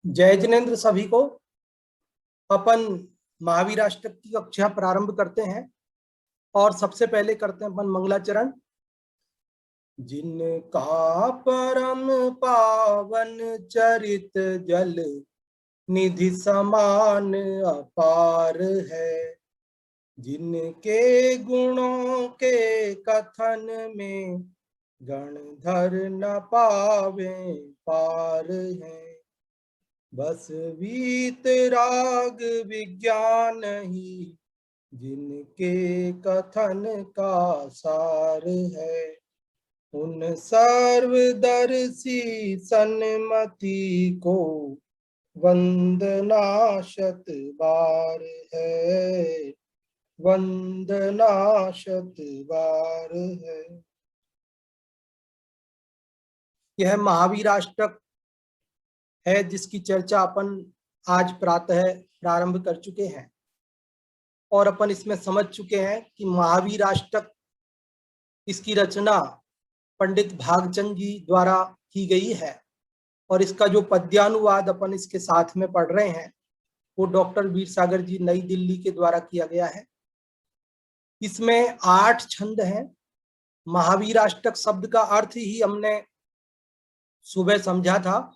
जय जिनेन्द्र सभी को। अपन महावीर अष्टक की कक्षा प्रारंभ करते हैं और सबसे पहले करते हैं अपन मंगलाचरण। जिनका परम पावन चरित जल निधि समान अपार है, जिनके गुणों के कथन में गणधर न पावे पार है। बस वीतराग विज्ञान ही जिनके कथन का सार है, उन सर्वदर्शी सन्मति को वंदना शत बार है, वंदना शत बार है। यह महावीर अष्टक है जिसकी चर्चा अपन आज प्रातः प्रारंभ कर चुके हैं और अपन इसमें समझ चुके हैं कि महावीर अष्टक इसकी रचना पंडित भागचंद जी द्वारा की गई है और इसका जो पद्यानुवाद अपन इसके साथ में पढ़ रहे हैं वो डॉक्टर वीर सागर जी नई दिल्ली के द्वारा किया गया है। इसमें 8 छंद हैं। महावीर अष्टक शब्द का अर्थ ही हमने सुबह समझा था।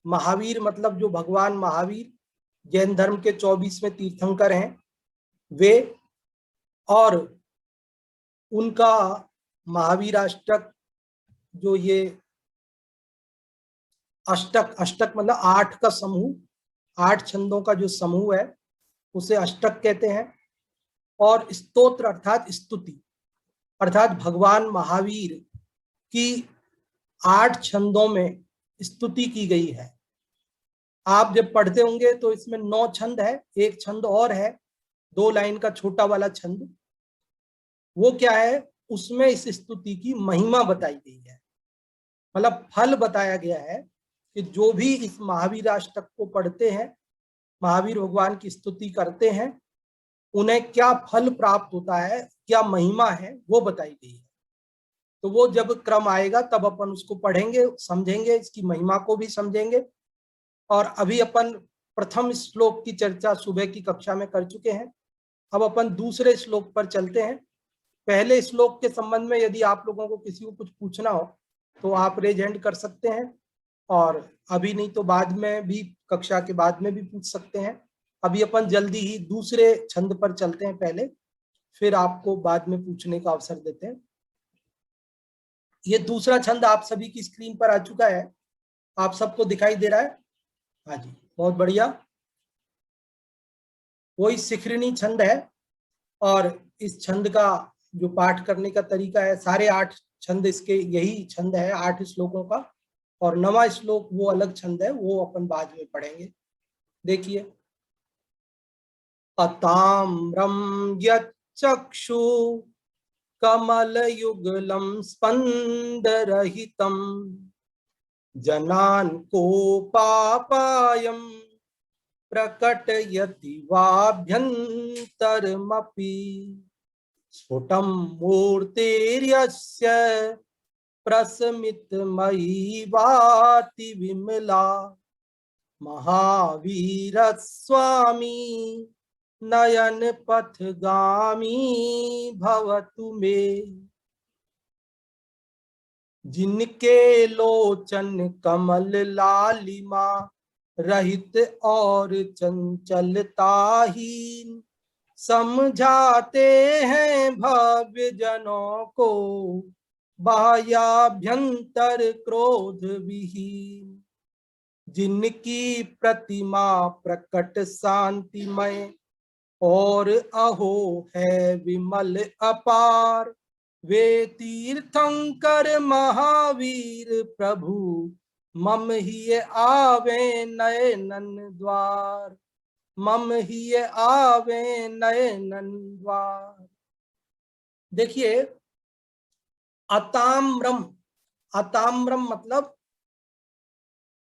महावीर मतलब जो भगवान महावीर जैन धर्म के 24वें तीर्थंकर हैं वे, और उनका महावीर अष्टक जो ये अष्टक, अष्टक मतलब 8 का समूह, 8 छंदों का जो समूह है उसे अष्टक कहते हैं। और स्तोत्र अर्थात स्तुति, अर्थात भगवान महावीर की 8 छंदों में स्तुति की गई है। आप जब पढ़ते होंगे तो इसमें 9 छंद है, एक छंद और है 2 लाइन का छोटा वाला छंद। वो क्या है, उसमें इस स्तुति की महिमा बताई गई है, मतलब फल बताया गया है कि जो भी इस महावीर अष्टक को पढ़ते हैं, महावीर भगवान की स्तुति करते हैं, उन्हें क्या फल प्राप्त होता है, क्या महिमा है, वो बताई गई है। तो वो जब क्रम आएगा तब अपन उसको पढ़ेंगे, समझेंगे, इसकी महिमा को भी समझेंगे। और अभी अपन प्रथम श्लोक की चर्चा सुबह की कक्षा में कर चुके हैं। अब अपन दूसरे श्लोक पर चलते हैं। पहले श्लोक के संबंध में यदि आप लोगों को किसी को कुछ पूछना हो तो आप रेज हैंड कर सकते हैं, और अभी नहीं तो बाद में भी, कक्षा के बाद में भी पूछ सकते हैं। अभी अपन जल्दी ही दूसरे छंद पर चलते हैं पहले, फिर आपको बाद में पूछने का अवसर देते हैं। ये दूसरा छंद आप सभी की स्क्रीन पर आ चुका है, आप सबको दिखाई दे रहा है? हाँ जी, बहुत बढ़िया। वही शिखरिणी छंद है और इस छंद का जो पाठ करने का तरीका है, सारे 8 छंद इसके यही छंद है, 8 श्लोकों का, और 9वां श्लोक वो अलग छंद है, वो अपन बाद में पढ़ेंगे। देखिए, अताम्रम यच्चक्षु कमल युगलम स्पंदरहितम जनान को पापायम प्रकटयति वाभ्यन्तरमपि स्फुटं मूर्तिर्यस्य प्रस्मितमयी वाति विमला महावीर स्वामी नयन पथगामी भवतु मे। जिनके लोचन कमल लालिमा रहित और चंचलताहीन, समझाते हैं भव्य जनों को बाह्याभ्यंतर क्रोध विहीन। जिनकी प्रतिमा प्रकट शांतिमय और अहो है विमल अपार, वे तीर्थंकर महावीर प्रभु मम ही आवे नयनन द्वार, मम ही आवे नयनन द्वार। देखिए, अताम्रम, अताम्रम मतलब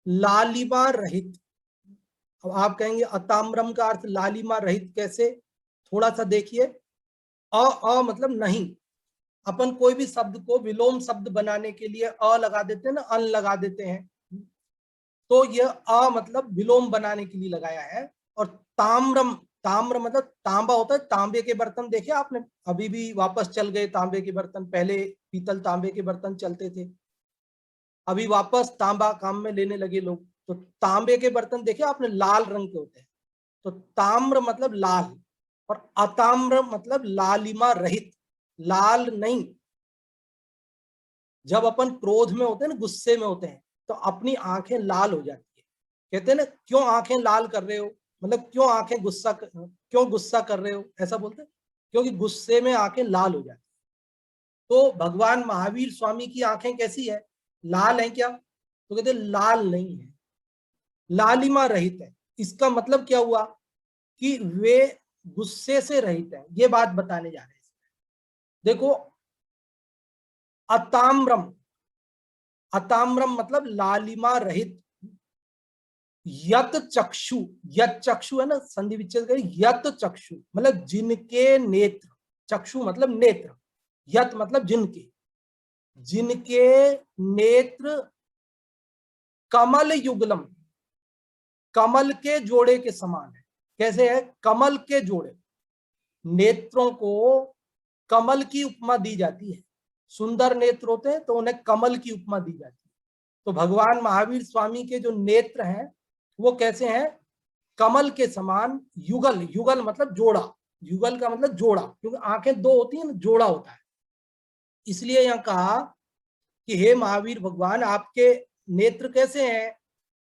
लालिमा रहित। अब आप कहेंगे अताम्रम का अर्थ लालिमा रहित कैसे, थोड़ा सा देखिए। अ मतलब नहीं, अपन कोई भी शब्द को विलोम शब्द बनाने के लिए अ लगा देते हैं ना, अन लगा देते हैं, तो यह अ मतलब विलोम बनाने के लिए लगाया है। और ताम्रम, ताम्र मतलब तांबा होता है, तांबे के बर्तन देखे आपने, अभी भी वापस चल गए तांबे के बर्तन, पहले पीतल तांबे के बर्तन चलते थे, अभी वापस तांबा काम में लेने लगे लोग। तो तांबे के बर्तन देखे आपने, लाल रंग के होते हैं, तो ताम्र मतलब लाल, और अताम्र मतलब लालिमा रहित, लाल नहीं। जब अपन क्रोध में होते हैं ना, गुस्से में होते हैं, तो अपनी आंखें लाल हो जाती है। कहते हैं ना, क्यों आंखें लाल कर रहे हो, मतलब क्यों आंखें क्यों गुस्सा कर रहे हो, ऐसा बोलते हैं, क्योंकि गुस्से में आंखें लाल हो जाती है। तो भगवान महावीर स्वामी की आंखें कैसी है, लाल है क्या, तो कहते लाल नहीं है, लालिमा रहित है। इसका मतलब क्या हुआ कि वे गुस्से से रहित है, ये बात बताने जा रहे हैं। देखो, अताम्रम, अताम्रम मतलब लालिमा रहित। यत चक्षु, यत चक्षु है ना, संधि विच्छेद करें, यत चक्षु मतलब जिनके नेत्र, चक्षु मतलब नेत्र, यत मतलब जिनके, जिनके नेत्र कमल युगलम, कमल के जोड़े के समान है। कैसे है, कमल के जोड़े, नेत्रों को कमल की उपमा दी जाती है, सुंदर नेत्र होते हैं तो उन्हें कमल की उपमा दी जाती है। तो भगवान महावीर स्वामी के जो नेत्र हैं वो कैसे हैं, कमल के समान, युगल, युगल मतलब जोड़ा, युगल का मतलब जोड़ा, क्योंकि आंखें दो होती है ना, जोड़ा होता है। इसलिए यहां कहा कि हे महावीर भगवान, आपके नेत्र कैसे हैं,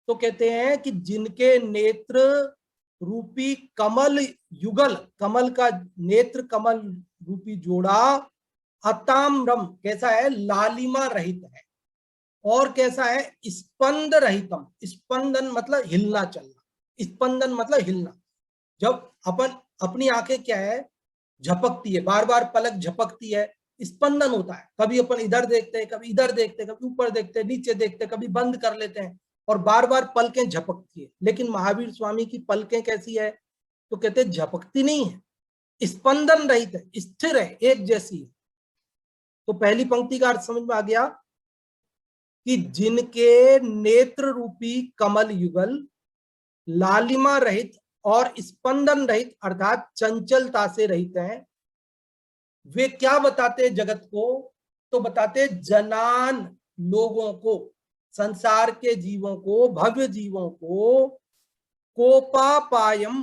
तो कहते हैं कि जिनके नेत्र रूपी कमल युगल, कमल का नेत्र कमल रूपी जोड़ा, अताम्रम कैसा है, लालिमा रहित है, और कैसा है, स्पंद रहितम, स्पंदन मतलब हिलना चलना, स्पंदन मतलब हिलना। जब अपन, अपनी आंखें क्या है, झपकती है, बार बार पलक झपकती है, स्पंदन होता है, कभी अपन इधर देखते हैं, कभी इधर देखते हैं, कभी ऊपर देखते हैं, नीचे देखते हैं, कभी बंद कर लेते हैं, और बार बार पलकें झपकती है। लेकिन महावीर स्वामी की पलकें कैसी है, तो कहते हैं झपकती नहीं है, स्पंदन रहित है, स्थिर है, एक जैसी है। तो पहली पंक्ति का अर्थ समझ में आ गया कि जिनके नेत्र रूपी कमल युगल लालिमा रहित और स्पंदन रहित अर्थात चंचलता से रहित हैं, वे क्या बताते जगत को, तो बताते जनान, लोगों को, संसार के जीवों को, भव्य जीवों को, कोपापायम,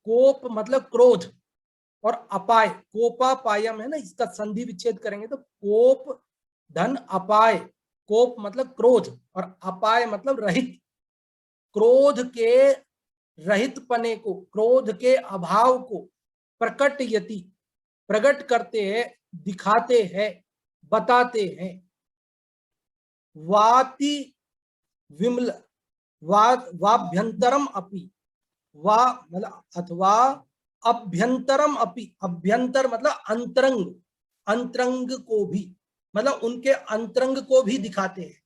कोप मतलब क्रोध, और अपाय, कोपापायम है ना, इसका संधि विच्छेद करेंगे तो कोप धन अपाय, कोप मतलब क्रोध और अपाय मतलब रहित, क्रोध के रहित पने को, क्रोध के अभाव को प्रकटयति, प्रकट करते हैं, दिखाते हैं, बताते हैं। वाति विमल, वाभ्यंतरम अपि, वा मतलब अथवा अभ्यंतरम अपि, अभ्यंतर मतलब अंतरंग, अंतरंग को भी, मतलब उनके अंतरंग को भी दिखाते हैं,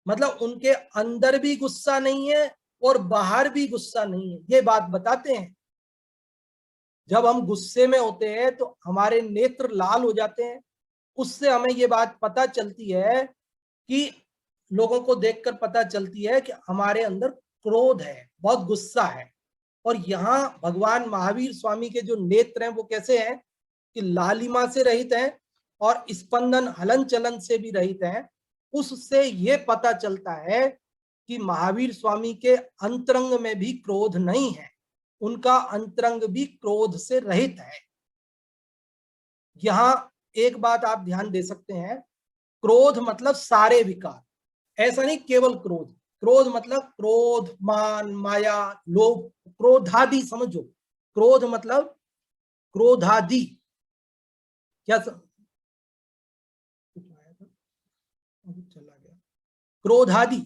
मतलब उनके अंदर भी गुस्सा नहीं है और बाहर भी गुस्सा नहीं है, ये बात बताते हैं। जब हम गुस्से में होते हैं तो हमारे नेत्र लाल हो जाते हैं, उससे हमें ये बात पता चलती है कि लोगों को देखकर पता चलती है कि हमारे अंदर क्रोध है, बहुत गुस्सा है। और यहाँ भगवान महावीर स्वामी के जो नेत्र हैं वो कैसे हैं कि लालिमा से रहित हैं और स्पंदन हलन चलन से भी रहित हैं। उससे ये पता चलता है कि महावीर स्वामी के अंतरंग में भी क्रोध नहीं है, उनका अंतरंग भी क्रोध से रहित है। यहां एक बात आप ध्यान दे सकते हैं, क्रोध मतलब सारे विकार, ऐसा नहीं केवल क्रोध, क्रोध मतलब क्रोध, मान, माया, लोभ, क्रोधादि समझो, क्रोध मतलब क्रोधादि, क्या चला गया, क्रोधादि,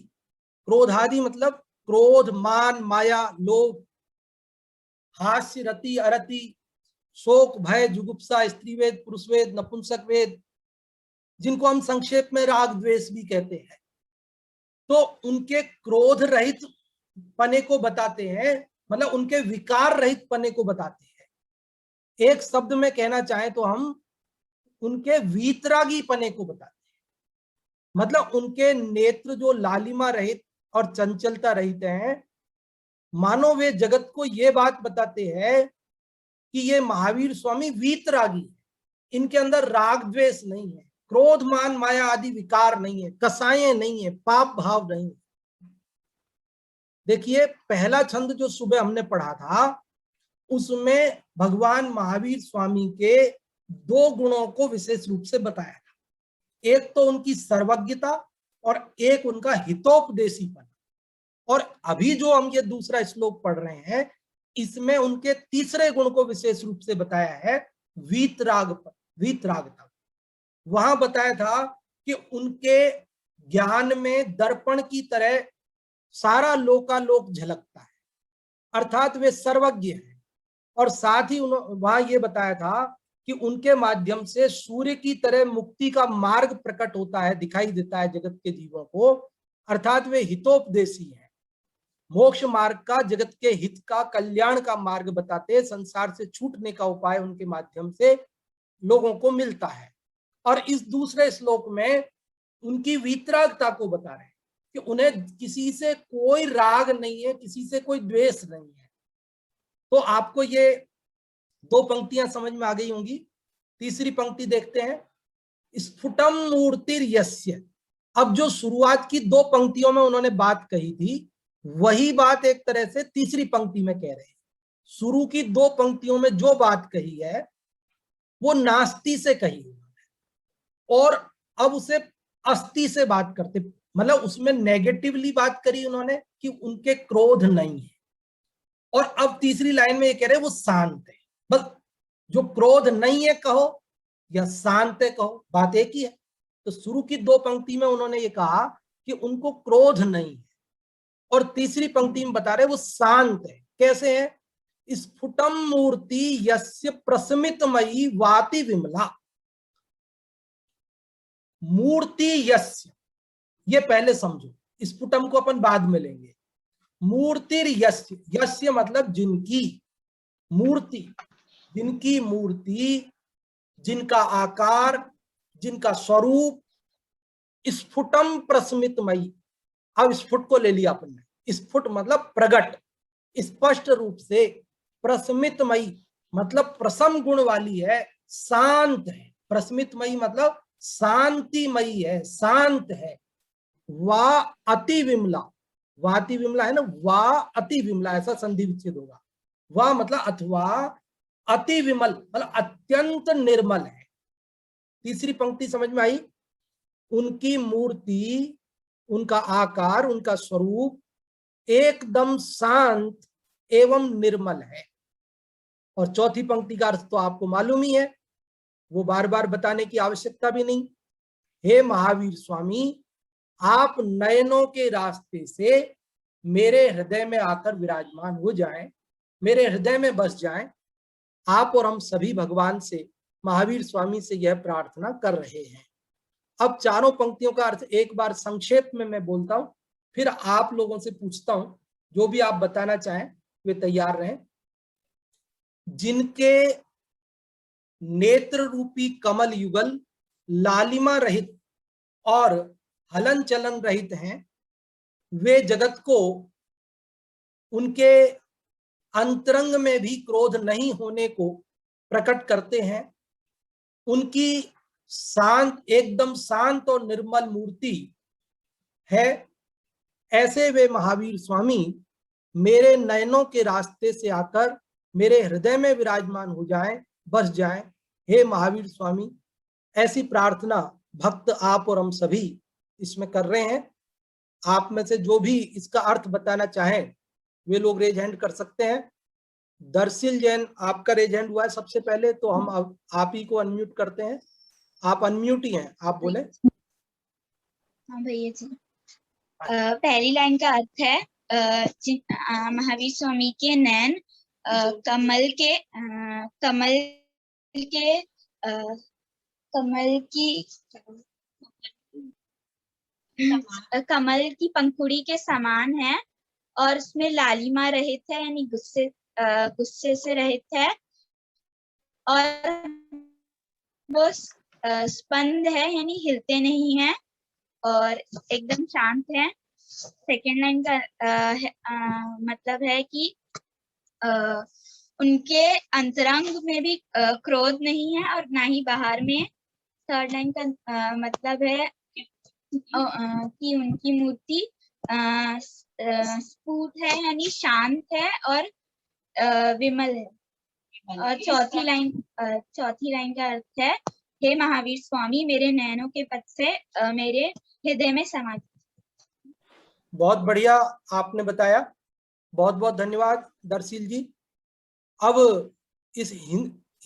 क्रोधादि मतलब क्रोध, मान, माया, लोभ, हास्य, रति, अरति, शोक, भय, जुगुप्सा, स्त्रीवेद, पुरुषवेद, नपुंसक वेद, जिनको हम संक्षेप में राग द्वेष भी कहते हैं, तो उनके क्रोध रहित पने को बताते हैं, मतलब उनके विकार रहित पने को बताते हैं। एक शब्द में कहना चाहें तो हम उनके वीतरागी पने को बताते हैं। मतलब उनके नेत्र जो लालिमा रहित और चंचलता रहित हैं, मानो वे जगत को ये बात बताते हैं कि ये महावीर स्वामी वीतरागी है, इनके अंदर राग द्वेष नहीं है, क्रोध मान माया आदि विकार नहीं है, कसाएं नहीं है, पाप भाव नहीं है। देखिए पहला छंद जो सुबह हमने पढ़ा था उसमें भगवान महावीर स्वामी के दो गुणों को विशेष रूप से बताया था, एक तो उनकी सर्वज्ञता और एक उनका हितोपदेशीपन। और अभी जो हम ये दूसरा श्लोक पढ़ रहे हैं इसमें उनके तीसरे गुण को विशेष रूप से बताया है, वीतरागता। वहां बताया था कि उनके ज्ञान में दर्पण की तरह सारा लोकालोक झलकता है, अर्थात वे सर्वज्ञ हैं। और साथ ही वहां ये बताया था कि उनके माध्यम से सूर्य की तरह मुक्ति का मार्ग प्रकट होता है, दिखाई देता है जगत के जीवों को, अर्थात वे हितोपदेशी हैं, मोक्ष मार्ग का, जगत के हित का, कल्याण का मार्ग बताते, संसार से छूटने का उपाय उनके माध्यम से लोगों को मिलता है। और इस दूसरे श्लोक में उनकी वीतरागता को बता रहे हैं कि उन्हें किसी से कोई राग नहीं है, किसी से कोई द्वेष नहीं है। तो आपको ये दो पंक्तियां समझ में आ गई होंगी। तीसरी पंक्ति देखते हैं, स्फुटम मूर्तिर यस्य। अब जो शुरुआत की दो पंक्तियों में उन्होंने बात कही थी वही बात एक तरह से तीसरी पंक्ति में कह रहे हैं। शुरू की दो पंक्तियों में जो बात कही है वो नास्ति से कही और अब उसे अस्ति से बात करते, मतलब उसमें नेगेटिवली बात करी उन्होंने कि उनके क्रोध नहीं है, और अब तीसरी लाइन में ये कह रहे हैं वो शांत है। बस जो क्रोध नहीं है कहो या शांत है कहो, बात एक ही है। तो शुरू की दो पंक्ति में उन्होंने ये कहा कि उनको क्रोध नहीं है और तीसरी पंक्ति में बता रहे वो शांत है। कैसे है? स्फुटम मूर्ति यस्य प्रस्मितमयी वाति विमला। मूर्ति यस्य, ये पहले समझो, स्फुटम को अपन बाद में लेंगे। मूर्ति यस्य, यस्य मतलब जिनकी मूर्ति, जिनकी मूर्ति, जिनका आकार, जिनका स्वरूप, स्फुटम प्रस्मितमयी। अब स्फुट को ले लिया अपन ने, स्फुट मतलब प्रगट, स्पष्ट रूप से, प्रस्मितमयी मतलब प्रसम गुण वाली है, शांत है। प्रस्मितमयी मतलब शांतिमयी है, शांत है। वा अति विमला, वाति विमला है ना, वा अति विमला, ऐसा संधि विच्छेद होगा। वा मतलब अथवा, अति विमल मतलब अत्यंत निर्मल है। तीसरी पंक्ति समझ में आई? उनकी मूर्ति, उनका आकार, उनका स्वरूप एकदम शांत एवं निर्मल है। और चौथी पंक्ति का अर्थ तो आपको मालूम ही है, वो बार बार बताने की आवश्यकता भी नहीं। हे महावीर स्वामी, आप नयनों के रास्ते से मेरे हृदय में आकर विराजमान हो जाएं, मेरे हृदय में बस जाएं। आप और हम सभी भगवान से, महावीर स्वामी से यह प्रार्थना कर रहे हैं। अब चारों पंक्तियों का अर्थ एक बार संक्षेप में मैं बोलता हूं, फिर आप लोगों से पूछता हूं, जो भी आप बताना चाहें वे तैयार रहें। जिनके नेत्र रूपी कमल युगल लालिमा रहित और हलन चलन रहित हैं, वे जगत को उनके अंतरंग में भी क्रोध नहीं होने को प्रकट करते हैं। उनकी शांत, एकदम शांत और निर्मल मूर्ति है। ऐसे वे महावीर स्वामी मेरे नयनों के रास्ते से आकर मेरे हृदय में विराजमान हो जाएं, बस जाएं। हे महावीर स्वामी, ऐसी प्रार्थना भक्त आप और हम सभी इसमें कर रहे हैं। आप में से जो भी इसका अर्थ बताना चाहें वे लोग रेज हैंड कर सकते हैं। दर्शिल जैन, आपका रेज हैंड हुआ है सबसे पहले, तो हम आप ही को अनम्यूट करते हैं। आप अनम्यूट ही हैं, आप बोले। हाँ भैया जी। पहली लाइन का अर्थ है महावीर स्वामी के नैन कमल की पंखुड़ी के समान है और उसमें लालिमा रहित है, यानी गुस्से से रहित है, और वो स्पंद है, यानी हिलते नहीं हैं और एकदम शांत है। सेकेंड लाइन का मतलब है कि उनके अंतरंग में भी क्रोध नहीं है और ना ही बाहर में। थर्ड लाइन का मतलब है कि उनकी मूर्ति स्फुट है, यानी शांत है और विमल है। और चौथी लाइन का अर्थ है, हे महावीर स्वामी, मेरे नयनों के पथ से मेरे हृदय में समा। बहुत बढ़िया आपने बताया, बहुत बहुत धन्यवाद दरशील जी। अब इस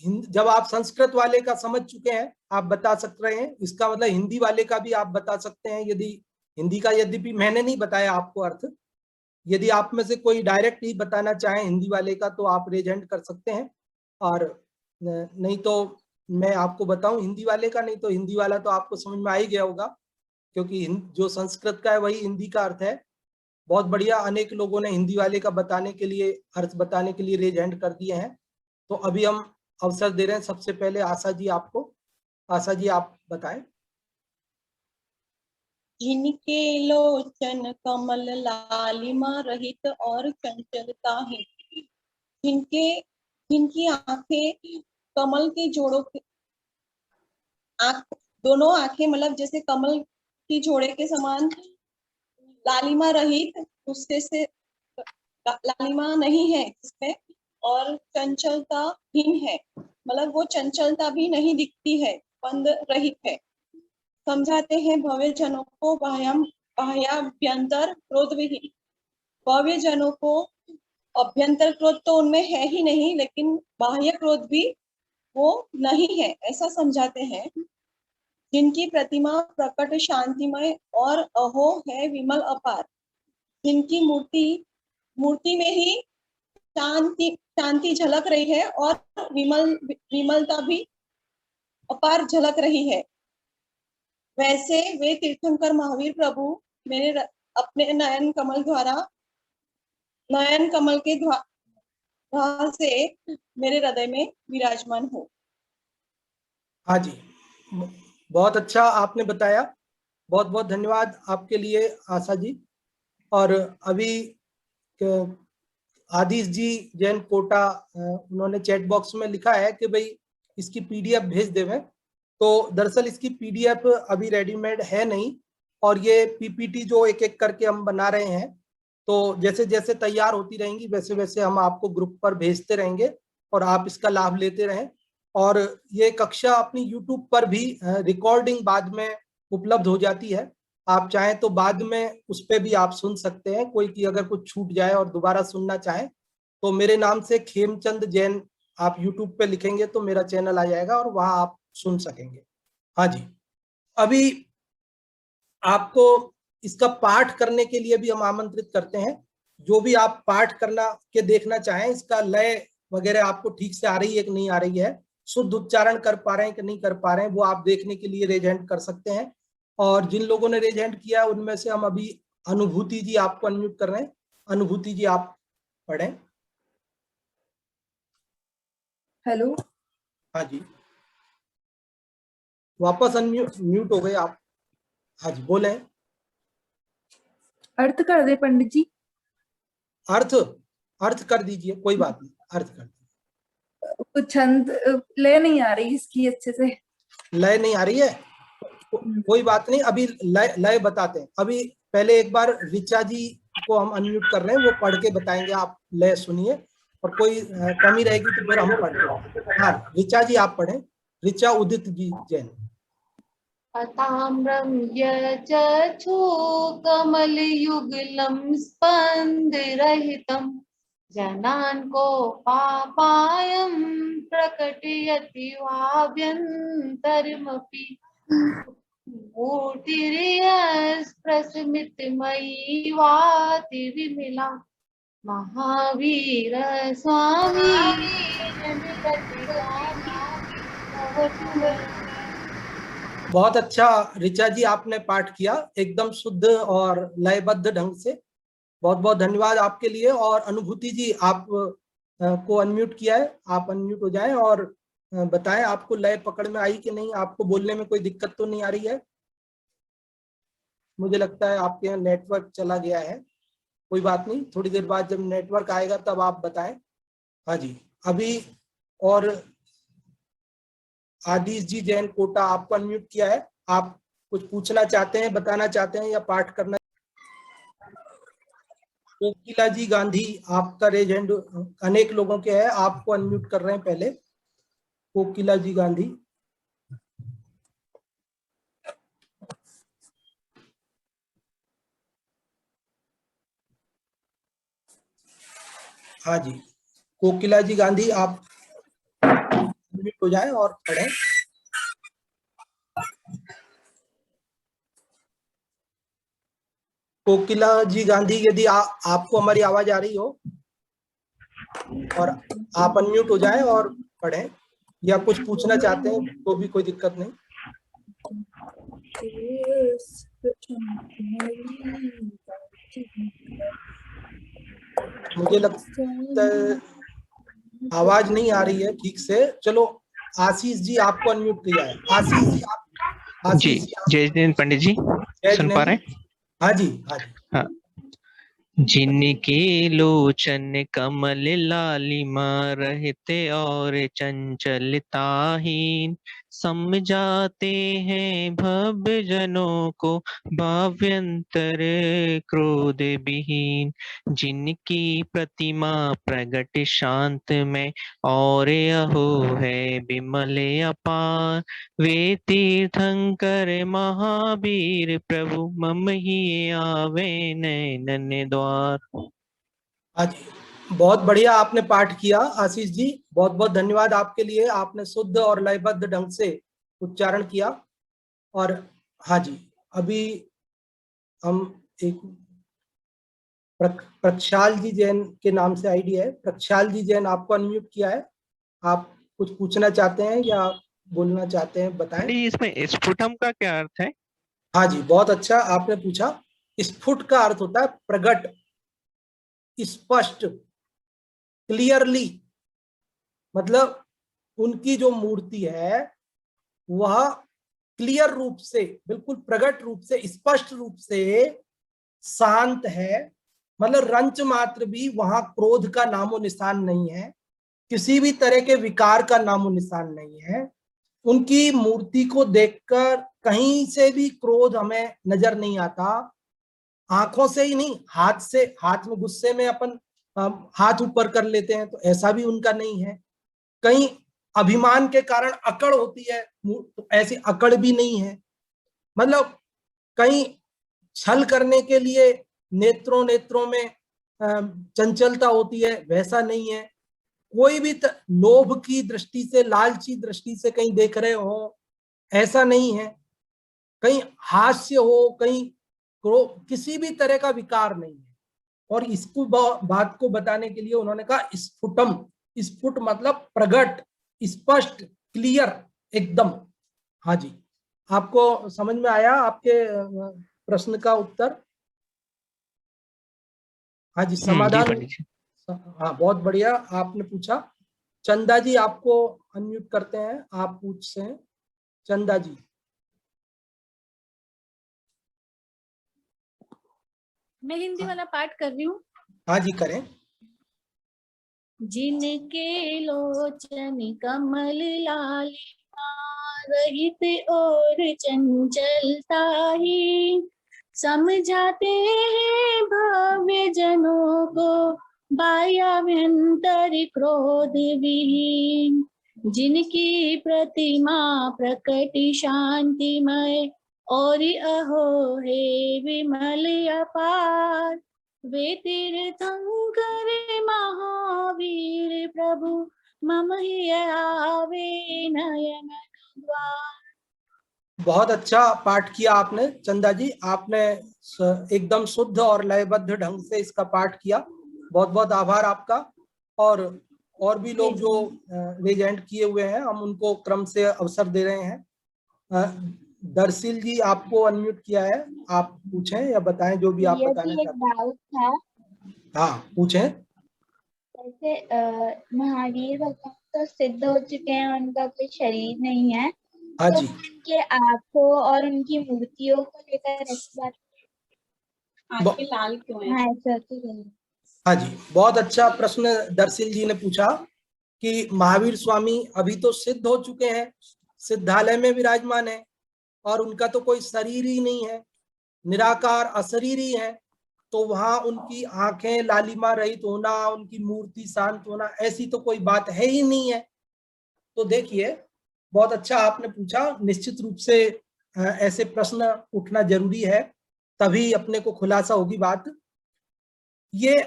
जब आप संस्कृत वाले का समझ चुके हैं, आप बता सकते रहे हैं, इसका मतलब हिंदी वाले का भी आप बता सकते हैं। यदि हिंदी का, यद्यपि मैंने नहीं बताया आपको अर्थ, यदि आप में से कोई डायरेक्ट ही बताना चाहें हिंदी वाले का तो आप रेज हैंड कर सकते हैं, और नहीं तो मैं आपको बताऊं हिंदी वाले का। नहीं तो हिंदी वाला तो आपको समझ में आ ही गया होगा, क्योंकि जो संस्कृत का है वही हिंदी का अर्थ है। बहुत बढ़िया, अनेक लोगों ने हिंदी वाले का बताने के लिए, अर्थ बताने के लिए रेज हैंड कर दिए हैं। तो अभी हम अवसर दे रहे हैं सबसे पहले आशा जी आपको। आशा जी आप बताएं। जिनके लोचन कमल लालिमा रहित और चंचलता है, जिनकी आंखें कमल के जोड़ों के दोनों आंखें मतलब जैसे कमल की जोड़े के समान लालिमा रहित, उससे से लालिमा नहीं है जिसमें, और चंचलता हीन है, मतलब वो चंचलता भी नहीं दिखती है, बंद रहित है। समझाते हैं भव्य जनों को बाह्याभ्यंतर क्रोध विहीन। भव्य जनों को अभ्यंतर क्रोध तो उनमें है ही नहीं, लेकिन बाह्य क्रोध भी वो नहीं है, ऐसा समझाते हैं। जिनकी प्रतिमा प्रकट शांतिमय और अहो है विमल अपार, जिनकी मूर्ति में ही शांति झलक रही है और विमलता भी अपार झलक रही है। वैसे वे तीर्थंकर महावीर प्रभु मेरे अपने नयन कमल के द्वार से मेरे हृदय में विराजमान हो। हाँ जी, बहुत अच्छा आपने बताया, बहुत बहुत धन्यवाद आपके लिए आशा जी। और अभी आदिश जी जैन कोटा, उन्होंने चैट बॉक्स में लिखा है कि भाई इसकी पीडीएफ भेज देवें। तो दरअसल इसकी पीडीएफ अभी रेडीमेड है नहीं, और ये पीपीटी जो एक एक करके हम बना रहे हैं, तो जैसे जैसे तैयार होती रहेंगी वैसे वैसे हम आपको ग्रुप पर भेजते रहेंगे और आप इसका लाभ लेते रहें। और ये कक्षा अपनी यूट्यूब पर भी रिकॉर्डिंग बाद में उपलब्ध हो जाती है। आप चाहें तो बाद में उस पर भी आप सुन सकते हैं। कोई की अगर कुछ छूट जाए और दोबारा सुनना चाहें तो मेरे नाम से खेमचंद जैन आप यूट्यूब पे लिखेंगे तो मेरा चैनल आ जाएगा और वहां आप सुन सकेंगे। हाँ जी, अभी आपको इसका पाठ करने के लिए भी हम आमंत्रित करते हैं। जो भी आप पाठ करना के देखना चाहें, इसका लय वगैरह आपको ठीक से आ रही है कि नहीं आ रही है, शुद्ध उच्चारण कर पा रहे हैं कि नहीं कर पा रहे हैं, वो आप देखने के लिए रेज हैंड कर सकते हैं। और जिन लोगों ने रेज हैंड किया उनमें से हम अभी अनुभूति जी आपको अनम्यूट कर रहे हैं। अनुभूति जी आप पढ़ें। हेलो। हाँ जी, वापस म्यूट हो गए आप। हाँ जी, बोले। अर्थ कर दे पंडित जी। अर्थ कर दीजिए, कोई बात नहीं, अर्थ कर दीजिए। कुछ छंद ले नहीं आ रही इसकी अच्छे से। लय नहीं आ रही है, कोई बात नहीं, अभी लय बताते हैं। अभी पहले एक बार ऋचा जी को हम अनम्यूट कर रहे हैं, वो पढ़ के बताएंगे, आप लय सुनिए, और कोई कमी रहेगी तो फिर हम पढ़ते। हाँ ऋचा जी आप पढ़ें। ऋचा उदित जी जैन। ताम्रं यचक्षु कमलयुगलं स्पन्दरहितं जनान् को पापायं प्रकटयति वाभ्यन्तरमपि मूर्तिर्यस्प्रस्मितमयी वाति विमला महावीर स्वामी बहुत अच्छा ऋचा जी, आपने पाठ किया एकदम शुद्ध और लयबद्ध ढंग से। बहुत बहुत धन्यवाद आपके लिए। और अनुभूति जी आप को अनम्यूट किया है, आप अनम्यूट हो जाएं और बताएं आपको लय पकड़ में आई कि नहीं, आपको बोलने में कोई दिक्कत तो नहीं आ रही है? मुझे लगता है आपके यहाँ नेटवर्क चला गया है, कोई बात नहीं, थोड़ी देर बाद जब नेटवर्क आएगा तब आप बताएं। हाँ जी, अभी और आदिश जी जैन कोटा, आपको अनम्यूट किया है, आप कुछ पूछना चाहते हैं, बताना चाहते हैं या पाठ करना? कोकिला जी गांधी, आपका रेज हैंड अनेक लोगों के है, आपको अनम्यूट कर रहे हैं पहले। कोकिला जी गांधी, हाँ जी, कोकिला जी गांधी आप अनम्यूट हो जाएं और पढ़ें। कोकिला जी गांधी, यदि आपको हमारी आवाज आ रही हो और आप अनम्यूट हो जाएं और पढ़ें, या कुछ पूछना चाहते हैं तो भी कोई दिक्कत नहीं। मुझे लगता है आवाज नहीं आ रही है ठीक से। चलो आशीष जी आपको अनम्यूट किया है। आशीष जी आप, जी, जय हिंद पंडित जी, सुन पा रहे हैं? हाँ जी, हाँ जी। हाँ। जिनके लोचन कमल लालिमा रहते और चंचलताहीन, समझाते हैं भव्य जनों को भाव्यंतर क्रोध विहीन। जिनकी प्रतिमा प्रगट शांत में और अहो है विमल अपार, वे तीर्थंकर महावीर प्रभु मम ही आवे नैनन द्वार। आज बहुत बढ़िया आपने पाठ किया आशीष जी, बहुत बहुत धन्यवाद आपके लिए, आपने शुद्ध और लयबद्ध ढंग से उच्चारण किया। और हाँ जी, अभी हम एक प्रक्षाल जी जैन के नाम से आईडी है, प्रक्षाल जी जैन आपको अनम्यूट किया है, आप कुछ पूछना चाहते हैं या बोलना चाहते हैं, बताएं। इसमें स्फुटम का क्या अर्थ है? हाँ जी, बहुत अच्छा आपने पूछा। स्फुट का अर्थ होता है प्रगट, स्पष्ट, क्लियरली, मतलब उनकी जो मूर्ति है वह क्लियर रूप से, बिल्कुल प्रगट रूप से, स्पष्ट रूप से शांत है, मतलब रंच मात्र भी वहां क्रोध का नामो निशान नहीं है, किसी भी तरह के विकार का नामो निशान नहीं है। उनकी मूर्ति को देखकर कहीं से भी क्रोध हमें नजर नहीं आता, आंखों से ही नहीं, हाथ से, हाथ में गुस्से में अपन हाथ ऊपर कर लेते हैं, तो ऐसा भी उनका नहीं है। कहीं अभिमान के कारण अकड़ होती है, तो ऐसी अकड़ भी नहीं है। मतलब कहीं छल करने के लिए नेत्रों नेत्रों में चंचलता होती है, वैसा नहीं है। कोई भी लोभ की दृष्टि से, लालची दृष्टि से कहीं देख रहे हो, ऐसा नहीं है। कहीं हास्य हो, कहीं किसी भी तरह का विकार नहीं है। और इसको बात को बताने के लिए उन्होंने कहा स्फुटम, स्फुट मतलब प्रगट, स्पष्ट, क्लियर, एकदम। हाँ जी, आपको समझ में आया आपके प्रश्न का उत्तर? हाँ जी, समाधान। हाँ, बहुत बढ़िया आपने पूछा। चंदा जी आपको अनम्यूट करते हैं, आप पूछते हैं चंदा जी। मैं हिंदी वाला पाठ कर रही हूँ। हाँ जी, करें। जिनके लोचन कमल लालिमा रहित और चंचलता ही, समझाते हैं भव्य जनों को बाह्याभ्यंतर क्रोध विहीन। जिनकी प्रतिमा प्रकट शांतिमय और अहो है विमल अपार, वे तीर्थंकर महावीर प्रभु मम ही आवे नयन द्वार। बहुत अच्छा पाठ किया आपने चंदा जी, आपने एकदम शुद्ध और लयबद्ध ढंग से इसका पाठ किया, बहुत बहुत आभार आपका। और भी लोग जो रेजेंट किए हुए हैं, हम उनको क्रम से अवसर दे रहे हैं। दरसिल जी आपको अनम्यूट किया है, आप पूछें या बताएं जो भी आप बताना चाहते हैं। डाउट था, हाँ पूछें। जैसे महावीर भगवान तो सिद्ध हो चुके हैं, उनका कोई शरीर नहीं है, हाँ तो जी, उनके आंखों और उनकी मूर्तियों को लेकर ऐसी बात आंखें लाल क्यों है? हाँ ऐसा होती है। हाँ जी, बहुत अच्छा प्रश्न दरसिल जी ने पूछा कि महावीर स्वामी अभी तो सिद्ध हो चुके हैं, सिद्धालय में विराजमान है और उनका तो कोई शरीर ही नहीं है, निराकार अशरीरी है, तो वहां उनकी आंखें लालिमा रहित होना, उनकी मूर्ति शांत होना, ऐसी तो कोई बात है ही नहीं है। तो देखिए, बहुत अच्छा आपने पूछा। निश्चित रूप से ऐसे प्रश्न उठना जरूरी है, तभी अपने को खुलासा होगी बात। ये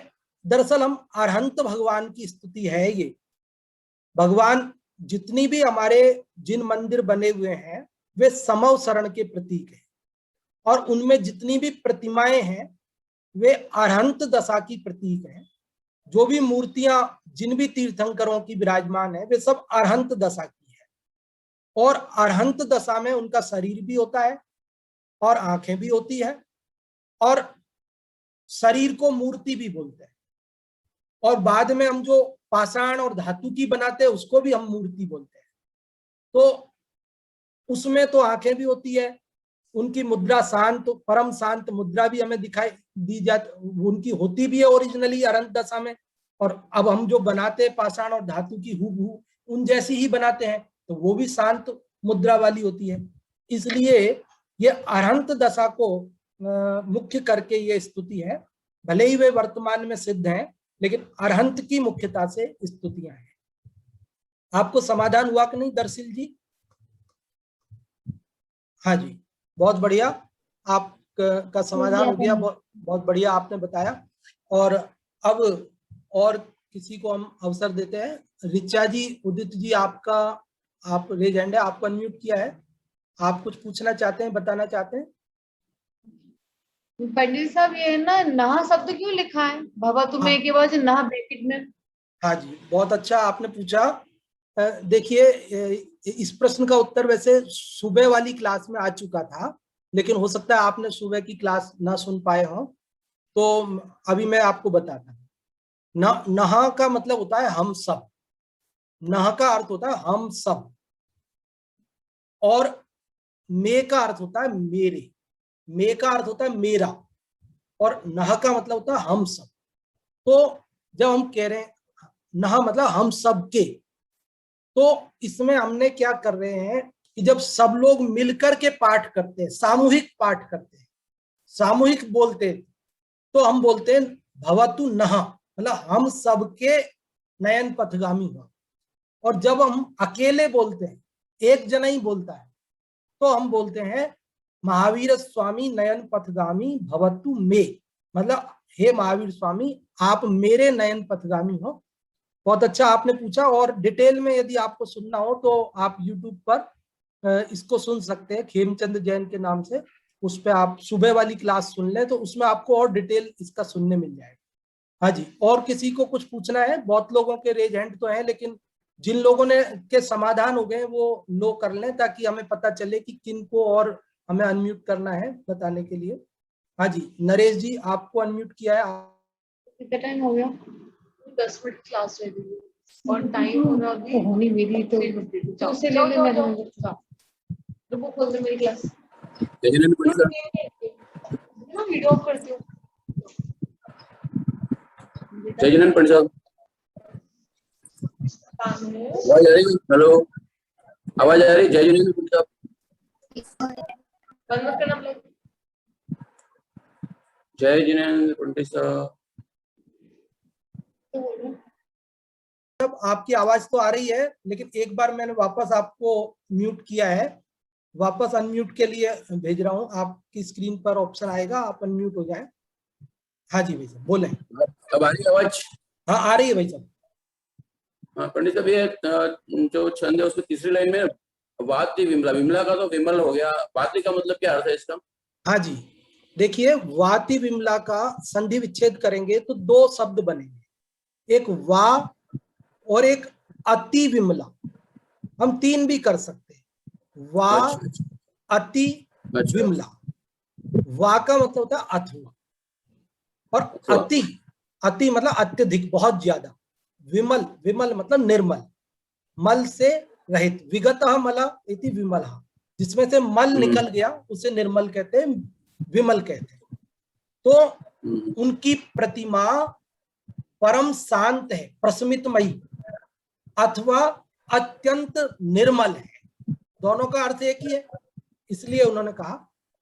दरअसल हम अरहंत भगवान की स्तुति है। ये भगवान जितनी भी हमारे जिन मंदिर बने हुए हैं वे समव शरण के प्रतीक हैं, और उनमें जितनी भी प्रतिमाएं हैं वे अरहंत दशा की प्रतीक हैं। जो भी मूर्तियां जिन भी तीर्थंकरों की विराजमान है वे सब अरहंत दशा की है, और अरहंत दशा में उनका शरीर भी होता है और आंखें भी होती है, और शरीर को मूर्ति भी बोलते हैं, और बाद में हम जो पाषाण और धातु की बनाते हैं उसको भी हम मूर्ति बोलते हैं। तो उसमें तो आंखें भी होती है, उनकी मुद्रा शांत, परम शांत मुद्रा भी हमें दिखाई दी जाती, उनकी होती भी है ओरिजिनली अरहंत दशा में, और अब हम जो बनाते हैं पाषाण और धातु की हूबहू उन जैसी ही बनाते हैं तो वो भी शांत मुद्रा वाली होती है। इसलिए ये अरहंत दशा को मुख्य करके ये स्तुति है। भले ही वे वर्तमान में सिद्ध हैं, लेकिन अरहंत की मुख्यता से स्तुतियां हैं। आपको समाधान हुआ कि नहीं दरसिल जी? हाँ जी, बहुत बढ़िया, आपका समाधान हो गया। बहुत बढ़िया आपने बताया। और अब और किसी को हम अवसर देते हैं। रिचा जी, उदित जी, आप रेज हैंड है, आपको अनम्यूट किया है, आप कुछ पूछना चाहते हैं, बताना चाहते हैं? पंडित साहब ये ना नहा शब्द क्यों लिखा है भवतु में के बाद नहा ब्रैकेट में? हाँ जी, बहुत अच्छा आपने पूछा। देखिए, इस प्रश्न का उत्तर वैसे सुबह वाली क्लास में आ चुका था, लेकिन हो सकता है आपने सुबह की क्लास ना सुन पाए हो, तो अभी मैं आपको बताता हूँ। नहा का मतलब होता है हम सब, नह का अर्थ होता है हम सब, और मे का अर्थ होता है मेरे, मे का अर्थ होता है मेरा, और नह का मतलब होता है हम सब। तो जब हम कह रहे हैं नह मतलब हम सब के, तो इसमें हमने क्या कर रहे हैं कि जब सब लोग मिलकर के पाठ करते हैं, सामूहिक पाठ करते हैं, सामूहिक बोलते हैं, तो हम बोलते हैं भवतु नह, मतलब हम सबके नयन पथगामी हुआ। और जब हम अकेले बोलते हैं, एक जना ही बोलता है, तो हम बोलते हैं महावीर स्वामी नयन पथगामी भवतु मे, मतलब हे महावीर स्वामी आप मेरे नयन पथगामी हो। बहुत अच्छा आपने पूछा। और डिटेल में यदि आपको सुनना हो तो आप YouTube पर इसको सुन सकते हैं, खेमचंद जैन के नाम से, उस पर आप सुबह वाली क्लास सुन लें तो उसमें आपको और डिटेल इसका सुनने मिल जाएगा। हाँ जी, और किसी को कुछ पूछना है? बहुत लोगों के रेज हैंड तो है, लेकिन जिन लोगों ने के समाधान हो गए वो लो कर लें, ताकि हमें पता चले कि किन को और हमें अनम्यूट करना है बताने के लिए। हाँ जी, नरेश जी आपको अनम्यूट किया है। कितना टाइम हो गया? 10 मिनट क्लास रह गई और टाइम होना भी होनी मेरी तो उससे ले ले मैंने तो वो खोल दे मेरी क्लास। ना वीडियो ऑफ करती हूँ। जय जिनेंद्र पंडित साहब, आवाज आ रही है? हेलो, आवाज आ रही है? जय जिनेंद्र पंडित साहब, बंद मत करना प्लीज। जय जिनेंद्र पंडित साहब। अब आपकी आवाज तो आ रही है, लेकिन एक बार मैंने वापस आपको म्यूट किया है, वापस अनम्यूट के लिए भेज रहा हूँ। आपकी स्क्रीन पर ऑप्शन आएगा, आप अनम्यूट हो जाएं। हाँ जी भाई साहब बोले। अब आ रही है आवाज? हाँ आ रही है भाई साहब। हाँ पंडित साहब, ये जो छंद है उसमें तीसरी लाइन में वाति विमला, विमला का तो विमल हो गया, वाति का मतलब क्या अर्थ है इसका? हाँ जी, देखिए वाति विमला का संधि विच्छेद करेंगे तो दो शब्द बनेंगे, एक वा और एक अति विमला। हम तीन भी कर सकते हैं, वा अति विमला। वा का मतलब होता है अथवा, और अति, अति मतलब अत्यधिक, बहुत ज्यादा। विमल, विमल मतलब निर्मल। मल से रहित, विगतः मल इति विमलः, जिसमें से मल निकल गया उसे निर्मल कहते हैं, विमल कहते हैं। तो उनकी प्रतिमा परम शांत है, प्रशमितमयी, अथवा अत्यंत निर्मल है। दोनों का अर्थ एक ही है, इसलिए उन्होंने कहा।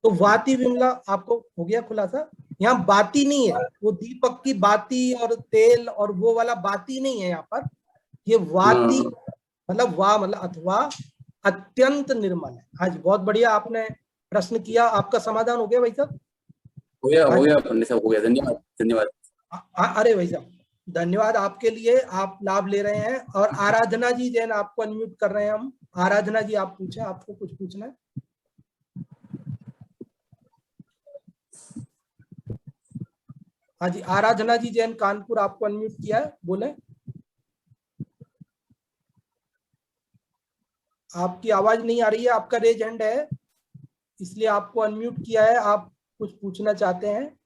तो वाति विमला आपको हो गया खुलासा। यहाँ बाती नहीं है, वो दीपक की बाती और तेल और वो वाला बाती नहीं है यहाँ पर। ये वाति मतलब वाह मतलब अथवा अत्यंत निर्मल है। हाँ जी, बहुत बढ़िया, आपने प्रश्न किया, आपका समाधान हो गया भाई साहब? हो गया पंडित साहब, हो गया। धन्यवाद धन्यवाद। अरे भाई साहब धन्यवाद आपके लिए, आप लाभ ले रहे हैं। और आराधना जी जैन आपको अनम्यूट कर रहे हैं हम। आराधना जी आप पूछे, आपको कुछ पूछना है? हाँ जी, आराधना जी जैन कानपुर, आपको अनम्यूट किया है, बोले। आपकी आवाज नहीं आ रही है, आपका रेज हैंड है इसलिए आपको अनम्यूट किया है। आप कुछ पूछना चाहते हैं?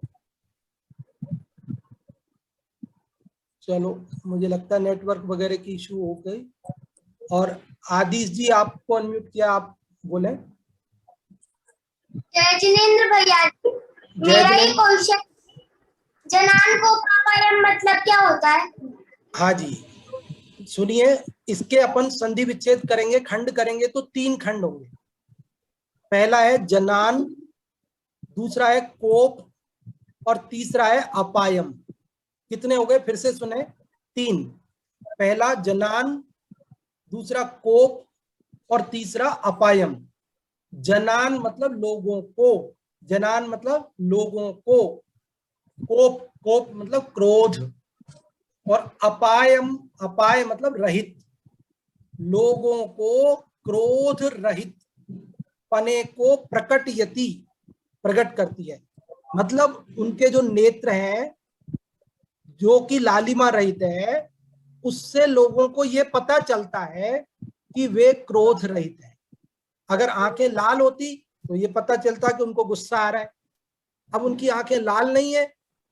चलो, मुझे लगता है नेटवर्क वगैरह की इशू हो गई। और आदिश जी आपको अनम्यूट किया, आप बोले। जय जिनेंद्र भैया, मेरा ये क्वेश्चन, जनान को पापायम मतलब क्या होता है? हाँ जी, सुनिए, इसके अपन संधि विच्छेद करेंगे, खंड करेंगे तो 3 खंड होंगे। पहला है जनान, दूसरा है कोप और तीसरा है अपायम। कितने हो गए? फिर से सुने, 3। पहला जनान, दूसरा कोप और तीसरा अपायम। जनान मतलब लोगों को, जनान मतलब लोगों को, कोप मतलब क्रोध, और अपायम, अपाय मतलब रहित, लोगों को क्रोध रहित पने को प्रकटयति, प्रकट करती है। मतलब उनके जो नेत्र हैं जो कि लालिमा रहित है, उससे लोगों को ये पता चलता है कि वे क्रोध रहित है। अगर आंखें लाल होती तो ये पता चलता कि उनको गुस्सा आ रहा है। अब उनकी आंखें लाल नहीं है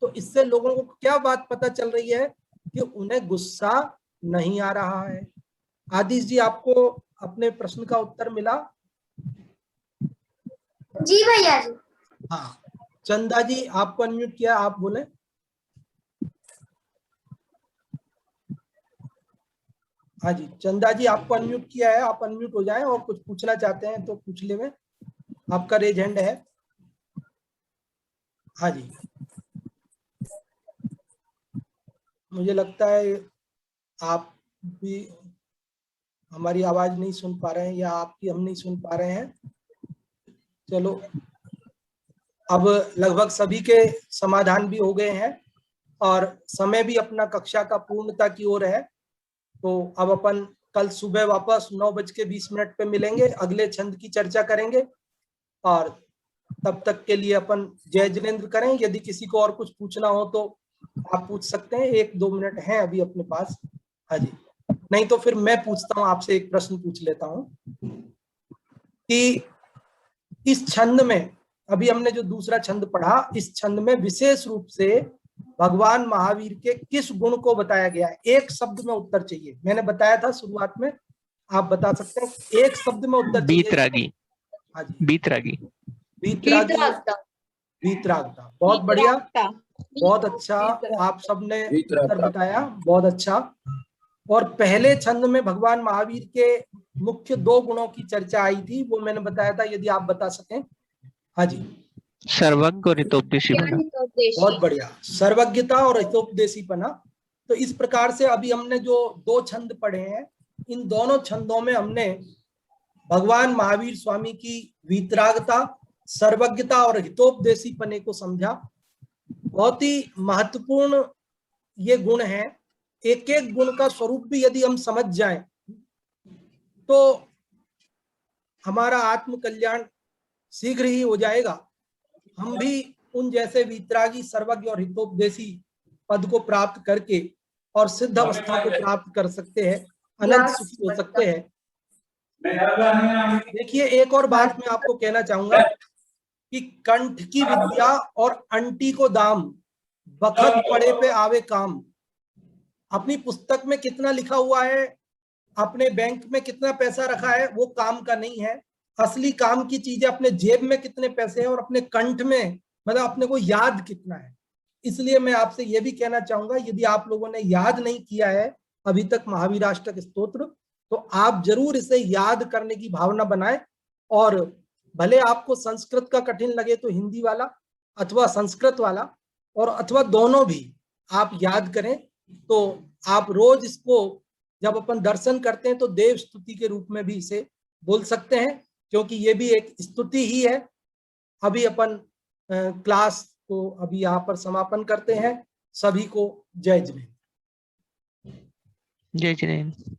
तो इससे लोगों को क्या बात पता चल रही है कि उन्हें गुस्सा नहीं आ रहा है। आदिश जी, आपको अपने प्रश्न का उत्तर मिला? जी भैया जी। हाँ, चंदा जी आपको अनम्यूट किया, आप बोले। हाँ जी, चंदा जी आपको अनम्यूट किया है, आप अनम्यूट हो जाएं और कुछ पूछना चाहते हैं तो पूछ ले, में आपका रेज हैंड है। हाँ जी, मुझे लगता है आप भी हमारी आवाज नहीं सुन पा रहे हैं या आपकी हम नहीं सुन पा रहे हैं। चलो, अब लगभग सभी के समाधान भी हो गए हैं और समय भी अपना कक्षा का पूर्णता की ओर है। तो अब अपन कल सुबह वापस 9:20 पे मिलेंगे, अगले छंद की चर्चा करेंगे। और तब तक के लिए अपन जय जिनेंद्र करें। यदि किसी को और कुछ पूछना हो तो आप पूछ सकते हैं, 1-2 मिनट हैं अभी अपने पास। हाँ जी, नहीं तो फिर मैं पूछता हूँ आपसे, एक प्रश्न पूछ लेता हूँ कि इस छंद में, अभी हमने जो दूसरा छंद पढ़ा, इस छंद में विशेष रूप से भगवान महावीर के किस गुण को बताया गया है? एक शब्द में उत्तर चाहिए। मैंने बताया था शुरुआत में, आप बता सकते हैं, एक शब्द में उत्तर चाहिए। बीतरागी। हाँ जी, बीतरागी। वीतरागता। बहुत बढ़िया, बहुत अच्छा, आप सबने उत्तर बताया, बहुत अच्छा। और पहले छंद में भगवान महावीर के मुख्य 2 गुणों की चर्चा आई थी, वो मैंने बताया था, यदि आप बता सकें। हाँ जी, सर्वज्ञ और हितोपदेशीपना। बहुत बढ़िया, सर्वज्ञता और हितोपदेशीपना। तो इस प्रकार से अभी हमने जो 2 छंद पढ़े हैं, इन दोनों छंदों में हमने भगवान महावीर स्वामी की वीतरागता, सर्वज्ञता और हितोपदेशीपने को समझा। बहुत ही महत्वपूर्ण ये गुण हैं। एक एक गुण का स्वरूप भी यदि हम समझ जाएं तो हमारा आत्म कल्याण शीघ्र ही हो जाएगा। हम भी उन जैसे वीतरागी, सर्वज्ञ और हितोपदेशी पद को प्राप्त करके और सिद्ध अवस्था को प्राप्त कर सकते हैं, अनंत सुखी हो सकते हैं। देखिए, एक और बात मैं आपको कहना चाहूंगा कि कंठ की विद्या और अंटी को दाम, बखत पड़े पे आवे काम। अपनी पुस्तक में कितना लिखा हुआ है अपने बैंक में कितना पैसा रखा है वो काम का नहीं है। असली काम की चीज है अपने जेब में कितने पैसे हैं और अपने कंठ में, मतलब अपने को याद कितना है। इसलिए मैं आपसे ये भी कहना चाहूंगा, यदि आप लोगों ने याद नहीं किया है अभी तक महावीराष्टक स्तोत्र, तो आप जरूर इसे याद करने की भावना बनाएं। और भले आपको संस्कृत का कठिन लगे तो हिंदी वाला अथवा संस्कृत वाला, और अथवा दोनों भी आप याद करें। तो आप रोज इसको जब अपन दर्शन करते हैं तो देव स्तुति के रूप में भी इसे बोल सकते हैं, क्योंकि ये भी एक स्तुति ही है। अभी अपन क्लास को अभी यहाँ पर समापन करते हैं। सभी को जय जिनेन्द्र। जय जिनेन्द्र।